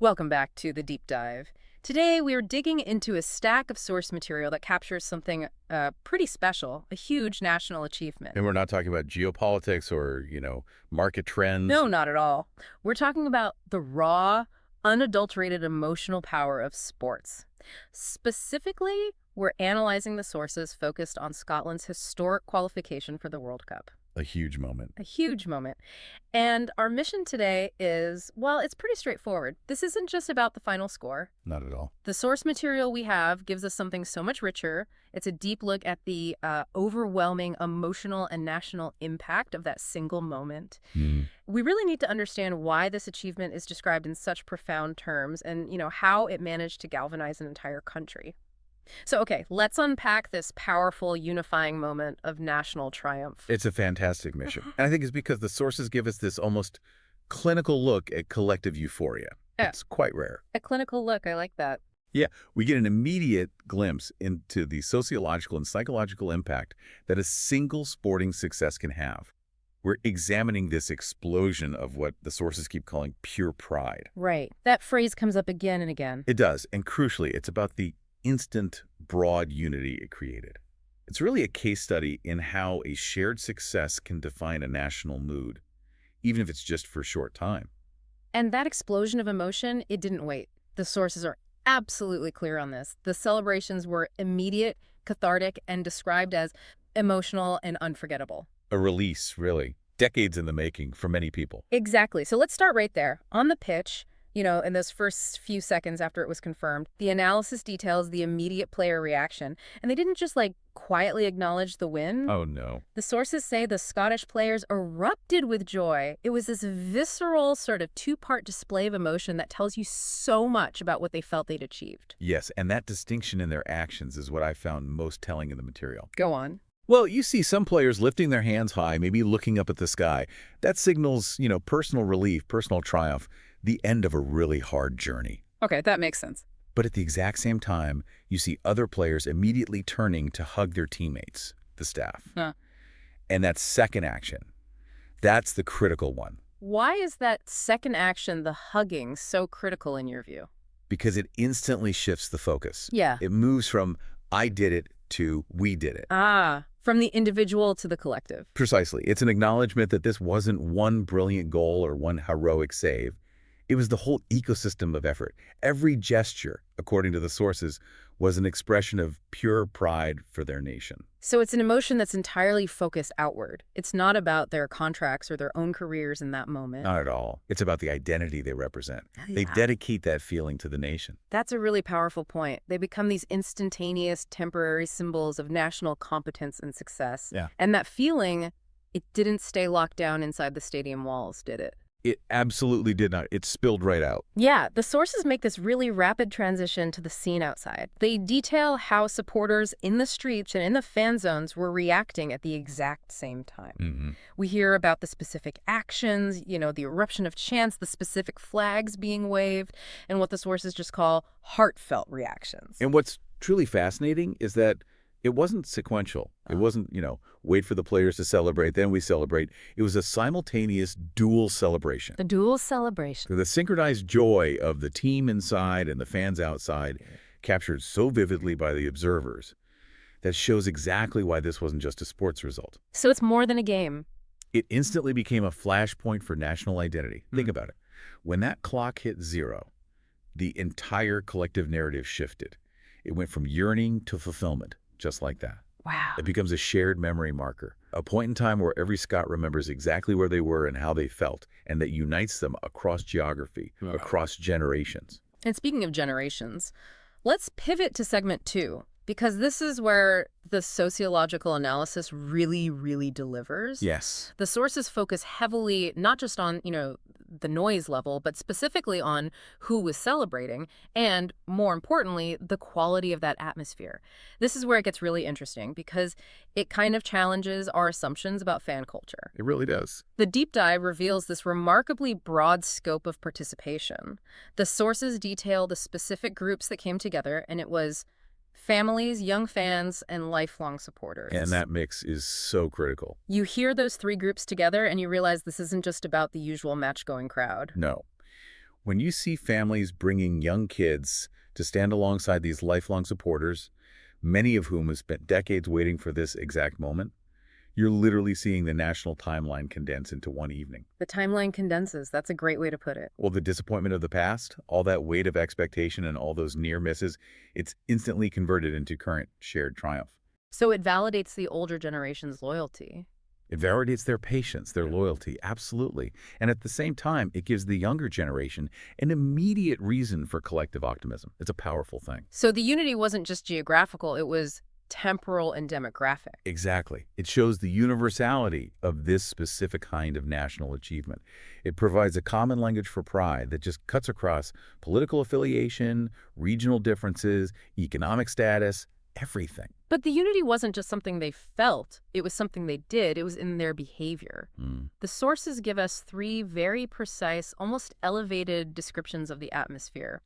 Welcome back to the deep dive. Today, we are digging into a stack of source material that captures something pretty special, a huge national achievement. And we're not talking about geopolitics or, market trends. No, not at all. We're talking about the raw, unadulterated emotional power of sports. Specifically, we're analyzing the sources focused on Scotland's historic qualification for the World Cup. A huge moment. A huge moment. And our mission today is, well, it's pretty straightforward. This isn't just about the final score. Not at all. The source material we have gives us something so much richer. It's a deep look at the overwhelming emotional and national impact of that single moment. We really need to understand why this achievement is described in such profound terms and, how it managed to galvanize an entire country. So, okay, let's unpack this powerful, unifying moment of national triumph. It's a fantastic mission. And I think it's because the sources give us this almost clinical look at collective euphoria. It's quite rare. A clinical look, I like that. Yeah, we get an immediate glimpse into the sociological and psychological impact that a single sporting success can have. We're examining this explosion of what the sources keep calling pure pride. Right. That phrase comes up again and again. It does, and crucially, it's about the instant, broad unity it created. It's really a case study in how a shared success can define a national mood, even if it's just for a short time. And that explosion of emotion, it didn't wait. The sources are absolutely clear on this. The celebrations were immediate, cathartic, and described as emotional and unforgettable. A release, really. Decades in the making for many people. Exactly. So let's start right there. On the pitch, in those first few seconds after it was confirmed, the analysis details the immediate player reaction. And they didn't just, quietly acknowledge the win. Oh, no. The sources say the Scottish players erupted with joy. It was this visceral sort of two-part display of emotion that tells you so much about what they felt they'd achieved. Yes, and that distinction in their actions is what I found most telling in the material. Go on. Well, you see some players lifting their hands high, maybe looking up at the sky. That signals, personal relief, personal triumph, the end of a really hard journey. Okay, that makes sense. But at the exact same time, you see other players immediately turning to hug their teammates, the staff. Huh. And that second action, that's the critical one. Why is that second action, the hugging, so critical in your view? Because it instantly shifts the focus. Yeah. It moves from I did it to we did it. From the individual to the collective. Precisely. It's an acknowledgement that this wasn't one brilliant goal or one heroic save. It was the whole ecosystem of effort. Every gesture, according to the sources, was an expression of pure pride for their nation. So it's an emotion that's entirely focused outward. It's not about their contracts or their own careers in that moment. Not at all. It's about the identity they represent. They dedicate that feeling to the nation. That's a really powerful point. They become these instantaneous, temporary symbols of national competence and success. Yeah. And that feeling, it didn't stay locked down inside the stadium walls, did it? It absolutely did not. It spilled right out. Yeah, the sources make this really rapid transition to the scene outside. They detail how supporters in the streets and in the fan zones were reacting at the exact same time. We hear about the specific actions, the eruption of chants, the specific flags being waved, and what the sources just call heartfelt reactions. And what's truly fascinating is that it wasn't sequential. It wasn't, wait for the players to celebrate, then we celebrate. It was a simultaneous dual celebration. The dual celebration. The synchronized joy of the team inside and the fans outside, captured so vividly by the observers, that shows exactly why this wasn't just a sports result. So it's more than a game. It instantly became a flashpoint for national identity. Think about it. When that clock hit 0, the entire collective narrative shifted. It went from yearning to fulfillment. Just like that. Wow. It becomes a shared memory marker, a point in time where every Scot remembers exactly where they were and how they felt, and that unites them across geography, across generations. And speaking of generations, let's pivot to segment 2, because this is where the sociological analysis really, really delivers. Yes. The sources focus heavily not just on, the noise level, but specifically on who was celebrating and, more importantly, the quality of that atmosphere. This is where it gets really interesting because it kind of challenges our assumptions about fan culture. It really does. The deep dive reveals this remarkably broad scope of participation. The sources detail the specific groups that came together, and it was families, young fans, and lifelong supporters. And that mix is so critical. You hear those three groups together and you realize this isn't just about the usual match-going crowd. No. When you see families bringing young kids to stand alongside these lifelong supporters, many of whom have spent decades waiting for this exact moment, you're literally seeing the national timeline condense into one evening. The timeline condenses. That's a great way to put it. Well, the disappointment of the past, all that weight of expectation and all those near misses, it's instantly converted into current shared triumph. So it validates the older generation's loyalty. It validates their patience, their loyalty, absolutely. And at the same time, it gives the younger generation an immediate reason for collective optimism. It's a powerful thing. So the unity wasn't just geographical, it was temporal and demographic. Exactly. It shows the universality of this specific kind of national achievement. It provides a common language for pride that just cuts across political affiliation, regional differences, economic status, everything. But the unity wasn't just something they felt, it was something they did, it was in their behavior. The sources give us three very precise, almost elevated descriptions of the atmosphere.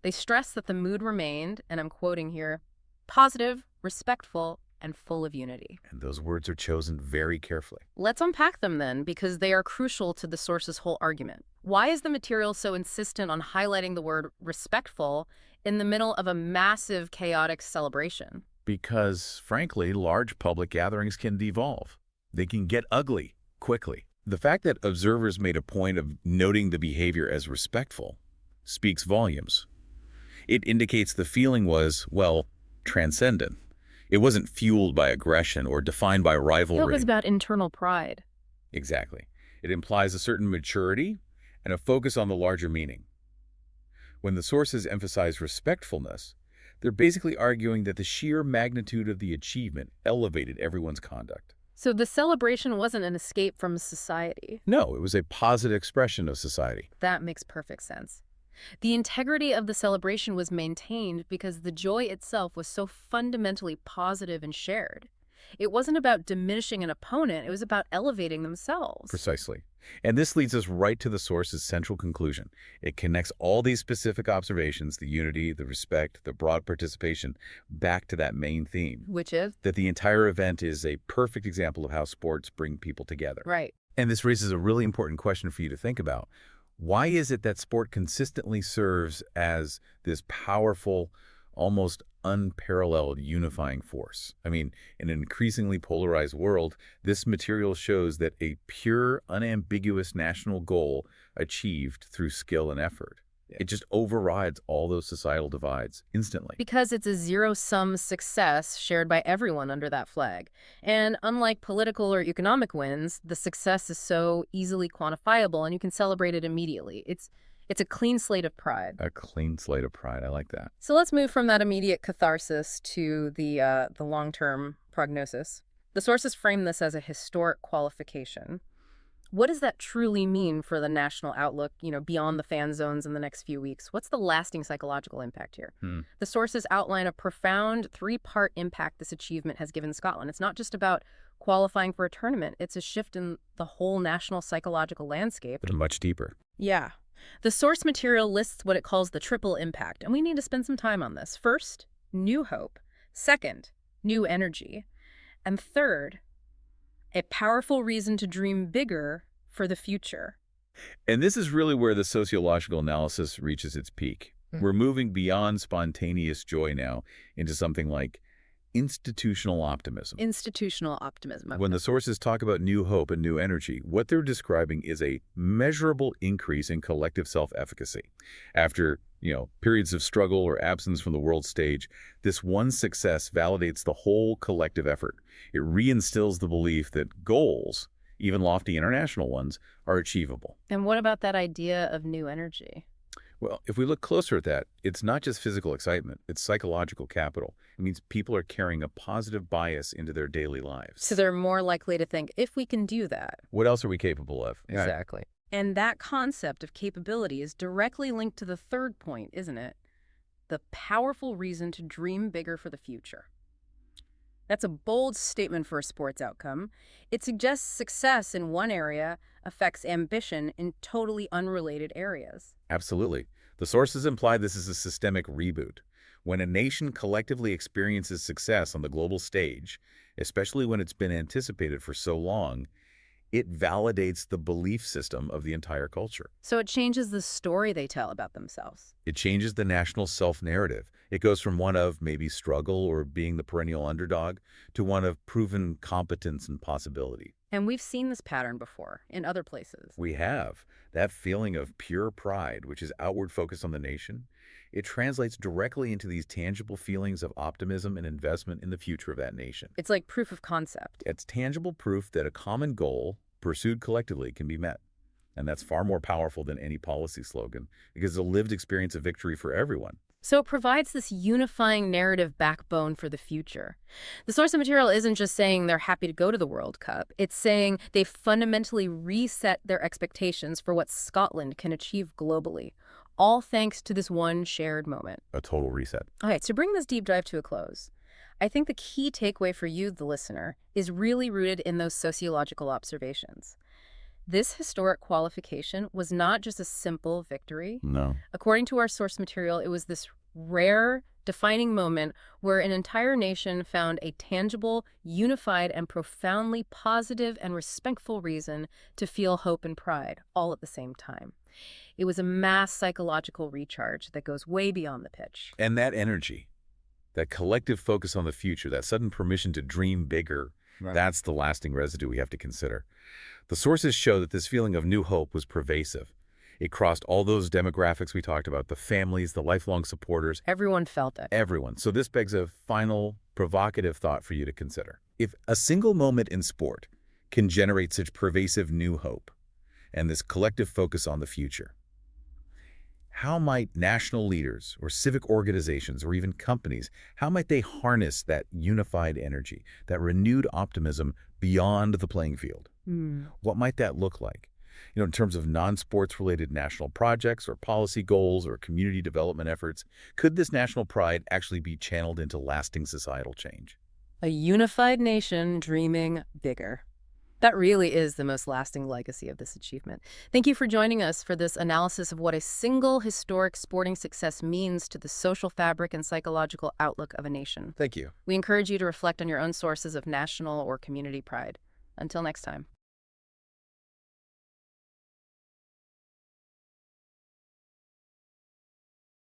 They stress that the mood remained, and I'm quoting here, positive, respectful, and full of unity. And those words are chosen very carefully. Let's unpack them then, because they are crucial to the source's whole argument. Why is the material so insistent on highlighting the word respectful in the middle of a massive, chaotic celebration? Because, frankly, large public gatherings can devolve. They can get ugly quickly. The fact that observers made a point of noting the behavior as respectful speaks volumes. It indicates the feeling was, well, transcendent. It wasn't fueled by aggression or defined by rivalry. It was about internal pride. Exactly. It implies a certain maturity and a focus on the larger meaning. When the sources emphasize respectfulness, they're basically arguing that the sheer magnitude of the achievement elevated everyone's conduct. So the celebration wasn't an escape from society. No, it was a positive expression of society. That makes perfect sense. The integrity of the celebration was maintained because the joy itself was so fundamentally positive and shared. It wasn't about diminishing an opponent, it was about elevating themselves. Precisely. And this leads us right to the source's central conclusion. It connects all these specific observations, the unity, the respect, the broad participation, back to that main theme. Which is? That the entire event is a perfect example of how sports bring people together. Right. And this raises a really important question for you to think about. Why is it that sport consistently serves as this powerful, almost unparalleled unifying force? I mean, in an increasingly polarized world, this material shows that a pure, unambiguous national goal achieved through skill and effort. It just overrides all those societal divides instantly. Because it's a zero-sum success shared by everyone under that flag. And unlike political or economic wins, the success is so easily quantifiable and you can celebrate it immediately. It's a clean slate of pride. A clean slate of pride. I like that. So let's move from that immediate catharsis to the long-term prognosis. The sources frame this as a historic qualification. What does that truly mean for the national outlook, beyond the fan zones in the next few weeks? What's the lasting psychological impact here? The sources outline a profound three-part impact this achievement has given Scotland. It's not just about qualifying for a tournament. It's a shift in the whole national psychological landscape. But much deeper. Yeah. The source material lists what it calls the triple impact, and we need to spend some time on this. First, new hope. Second, new energy. And third, a powerful reason to dream bigger for the future. And this is really where the sociological analysis reaches its peak. We're moving beyond spontaneous joy now into something like institutional optimism. Institutional optimism. When the sources talk about new hope and new energy, what they're describing is a measurable increase in collective self-efficacy. After, periods of struggle or absence from the world stage, this one success validates the whole collective effort. It reinstills the belief that goals, even lofty international ones, are achievable. And what about that idea of new energy? Well, if we look closer at that, it's not just physical excitement, it's psychological capital. It means people are carrying a positive bias into their daily lives. So they're more likely to think, if we can do that. What else are we capable of? Exactly. And that concept of capability is directly linked to the third point, isn't it? The powerful reason to dream bigger for the future. That's a bold statement for a sports outcome. It suggests success in one area affects ambition in totally unrelated areas. Absolutely. The sources imply this is a systemic reboot. When a nation collectively experiences success on the global stage, especially when it's been anticipated for so long, It validates the belief system of the entire culture. So it changes the story they tell about themselves. It changes the national self-narrative. It goes from one of maybe struggle or being the perennial underdog to one of proven competence and possibility. And we've seen this pattern before in other places. We have that feeling of pure pride, which is outward focus on the nation. It translates directly into these tangible feelings of optimism and investment in the future of that nation. It's like proof of concept. It's tangible proof that a common goal pursued collectively can be met. And that's far more powerful than any policy slogan because it's a lived experience of victory for everyone. So it provides this unifying narrative backbone for the future. The source of material isn't just saying they're happy to go to the World Cup. It's saying they've fundamentally reset their expectations for what Scotland can achieve globally, all thanks to this one shared moment. A total reset. All right, so bring this deep dive to a close. I think the key takeaway for you, the listener, is really rooted in those sociological observations. This historic qualification was not just a simple victory. No. According to our source material, it was this rare, defining moment where an entire nation found a tangible, unified, and profoundly positive and respectful reason to feel hope and pride, all at the same time. It was a mass psychological recharge that goes way beyond the pitch. And that energy, that collective focus on the future, that sudden permission to dream bigger, that's the lasting residue we have to consider. The sources show that this feeling of new hope was pervasive. It crossed all those demographics we talked about, the families, the lifelong supporters. Everyone felt it. Everyone. So this begs a final provocative thought for you to consider. If a single moment in sport can generate such pervasive new hope and this collective focus on the future, how might national leaders or civic organizations or even companies, how might they harness that unified energy, that renewed optimism beyond the playing field? What might that look like? In terms of non-sports related national projects or policy goals or community development efforts, could this national pride actually be channeled into lasting societal change? A unified nation dreaming bigger. That really is the most lasting legacy of this achievement. Thank you for joining us for this analysis of what a single historic sporting success means to the social fabric and psychological outlook of a nation. Thank you. We encourage you to reflect on your own sources of national or community pride. Until next time.